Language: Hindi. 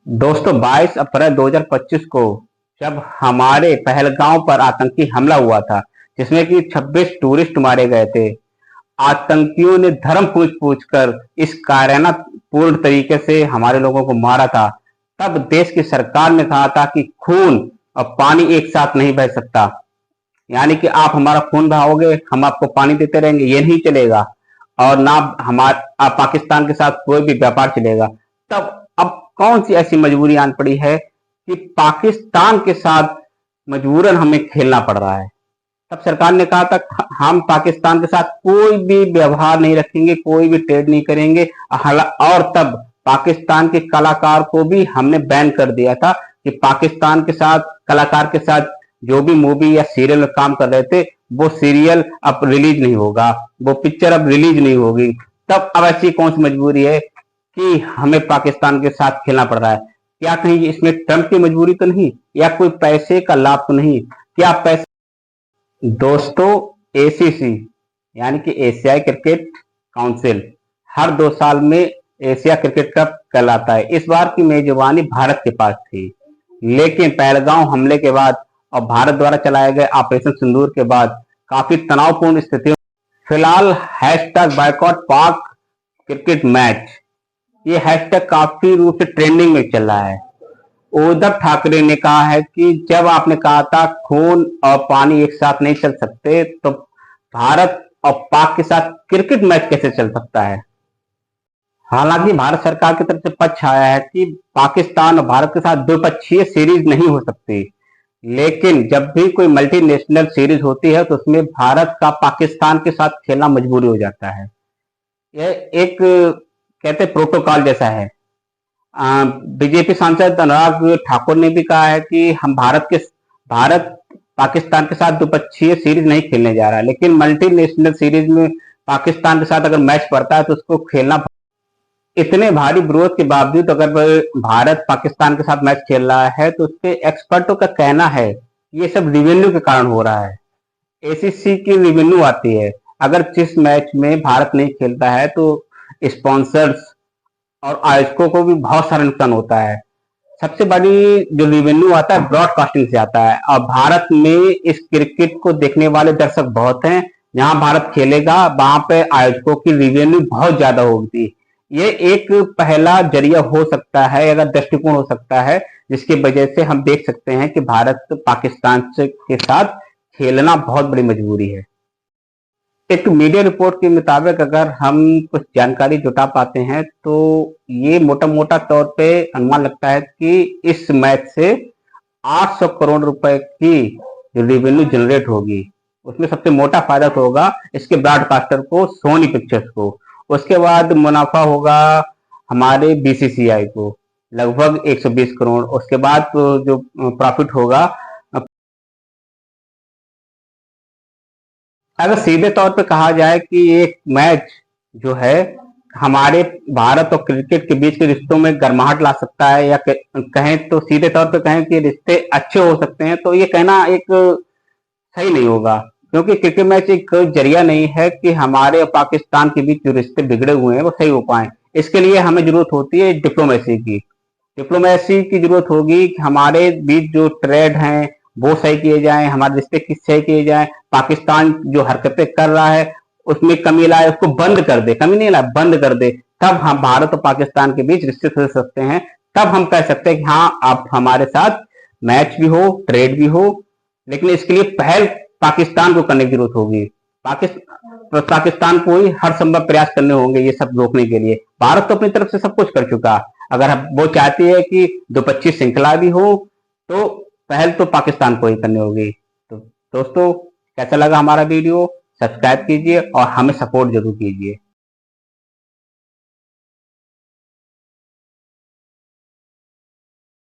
दोस्तों 22 अप्रैल 2025 को जब हमारे पहलगांव पर आतंकी हमला हुआ था, जिसमें कि 26 टूरिस्ट मारे गए थे, आतंकियों ने धर्म पूछ कर इस कायराना पूर्ण तरीके से हमारे लोगों को मारा था। तब देश की सरकार ने कहा था कि खून और पानी एक साथ नहीं बह सकता, यानी कि आप हमारा खून बहाओगे, हम आपको पानी देते रहेंगे, ये नहीं चलेगा। और ना हमारा पाकिस्तान के साथ कोई भी व्यापार चलेगा। तब अब कौन सी ऐसी मजबूरी आन पड़ी है कि पाकिस्तान के साथ मजबूरन हमें खेलना पड़ रहा है। तब सरकार ने कहा था हम पाकिस्तान के साथ कोई भी व्यवहार नहीं रखेंगे, कोई भी ट्रेड नहीं करेंगे। और तब पाकिस्तान के कलाकार को भी हमने बैन कर दिया था कि पाकिस्तान के साथ कलाकार के साथ जो भी मूवी या सीरियल में काम कर रहे थे, वो सीरियल अब रिलीज नहीं होगा, वो पिक्चर अब रिलीज नहीं होगी। तब अब ऐसी कौन सी मजबूरी है कि हमें पाकिस्तान के साथ खेलना पड़ रहा है? क्या कहीं इसमें ट्रंप की मजबूरी तो नहीं, या कोई पैसे का लाभ तो नहीं? क्या पैसे? दोस्तों, एसीसी यानी कि एशियाई क्रिकेट काउंसिल हर 2 साल में एशिया क्रिकेट कप कहलाता है। इस बार की मेजबानी भारत के पास थी, लेकिन पहलगांव हमले के बाद और भारत द्वारा चलाए गए ऑपरेशन सिंदूर के बाद काफी तनावपूर्ण स्थितियों। फिलहाल हैशटैग बायकॉट पाक क्रिकेट मैच, ये हैशटैग काफी रूप से ट्रेंडिंग में चल रहा है। उद्धव ठाकरे ने कहा है कि जब आपने कहा था खून और पानी एक साथ नहीं चल सकते, तो भारत और पाक के साथ क्रिकेट मैच कैसे चल सकता है? हालांकि भारत सरकार की तरफ से पक्ष आया है कि पाकिस्तान और भारत के साथ द्विपक्षीय सीरीज नहीं हो सकती, लेकिन जब भी कोई मल्टीनेशनल सीरीज होती है तो उसमें भारत का पाकिस्तान के साथ खेलना मजबूरी हो जाता है। यह एक कहते प्रोटोकॉल जैसा है। बीजेपी सांसद अनुराग ठाकुर ने भी कहा है कि भारत पाकिस्तान के साथ द्विपक्षीय सीरीज नहीं खेलने जा रहा है, लेकिन मल्टीनेशनल सीरीज में पाकिस्तान के साथ अगर मैच पड़ता है तो उसको खेलना। इतने भारी विरोध के बावजूद अगर भारत पाकिस्तान के साथ मैच खेल रहा है तो उसके एक्सपर्टों का कहना है ये सब रिवेन्यू के कारण हो रहा है। एसीसी की रिवेन्यू आती है। अगर जिस मैच में भारत नहीं खेलता है तो स्पॉन्सर्स और आयोजकों को भी बहुत सारा नुकसान होता है। सबसे बड़ी जो रिवेन्यू आता है ब्रॉडकास्टिंग से आता है, और भारत में इस क्रिकेट को देखने वाले दर्शक बहुत हैं। जहां भारत खेलेगा वहां पे आयोजकों की रिवेन्यू बहुत ज्यादा होगी। ये एक पहला जरिया हो सकता है, अगर दृष्टिकोण हो सकता है, जिसकी वजह से हम देख सकते हैं कि भारत पाकिस्तान के साथ खेलना बहुत बड़ी मजबूरी है। एक मीडिया रिपोर्ट के मुताबिक अगर हम कुछ जानकारी जुटा पाते हैं तो ये मोटा मोटा तौर पे अनुमान लगता है कि इस मैच से 800 करोड़ रुपए की रेवेन्यू जनरेट होगी। उसमें सबसे मोटा फायदा तो होगा इसके ब्रॉडकास्टर को, सोनी पिक्चर्स को। उसके बाद मुनाफा होगा हमारे बीसीसीआई को लगभग 120 करोड़। उसके बाद तो जो प्रॉफिट होगा, अगर सीधे तौर पे कहा जाए कि एक मैच जो है हमारे भारत और क्रिकेट के बीच के रिश्तों में गर्माहट ला सकता है, या कहें तो सीधे तौर पे कहें कि रिश्ते अच्छे हो सकते हैं, तो ये कहना एक सही नहीं होगा। क्योंकि क्रिकेट मैच एक जरिया नहीं है कि हमारे और पाकिस्तान के बीच जो रिश्ते बिगड़े हुए हैं वो सही हो पाए। इसके लिए हमें जरूरत होती है डिप्लोमेसी की। डिप्लोमेसी की जरूरत होगी कि हमारे बीच जो ट्रेड हैं वो सही किए जाएं, हमारे रिश्ते किस सही किए जाएं। पाकिस्तान जो हरकतें कर रहा है उसमें कमी लाए, उसको बंद कर दे, कमी नहीं लाए, बंद कर दे। तब हम भारत और पाकिस्तान के बीच रिश्ते सुधर सकते हैं। तब हम कह सकते हैं कि हाँ, आप हमारे साथ मैच भी हो, ट्रेड भी हो। लेकिन इसके लिए पहल पाकिस्तान को करने की जरूरत होगी। पाकिस्तान को ही हर संभव प्रयास करने होंगे ये सब रोकने के लिए। भारत तो अपनी तरफ से सब कुछ कर चुका। अगर वो चाहती है कि द्विपक्षीय श्रृंखला भी हो तो पहल तो पाकिस्तान को ही करनी होगी। तो दोस्तों, कैसा लगा हमारा वीडियो? सब्सक्राइब कीजिए और हमें सपोर्ट जरूर कीजिए।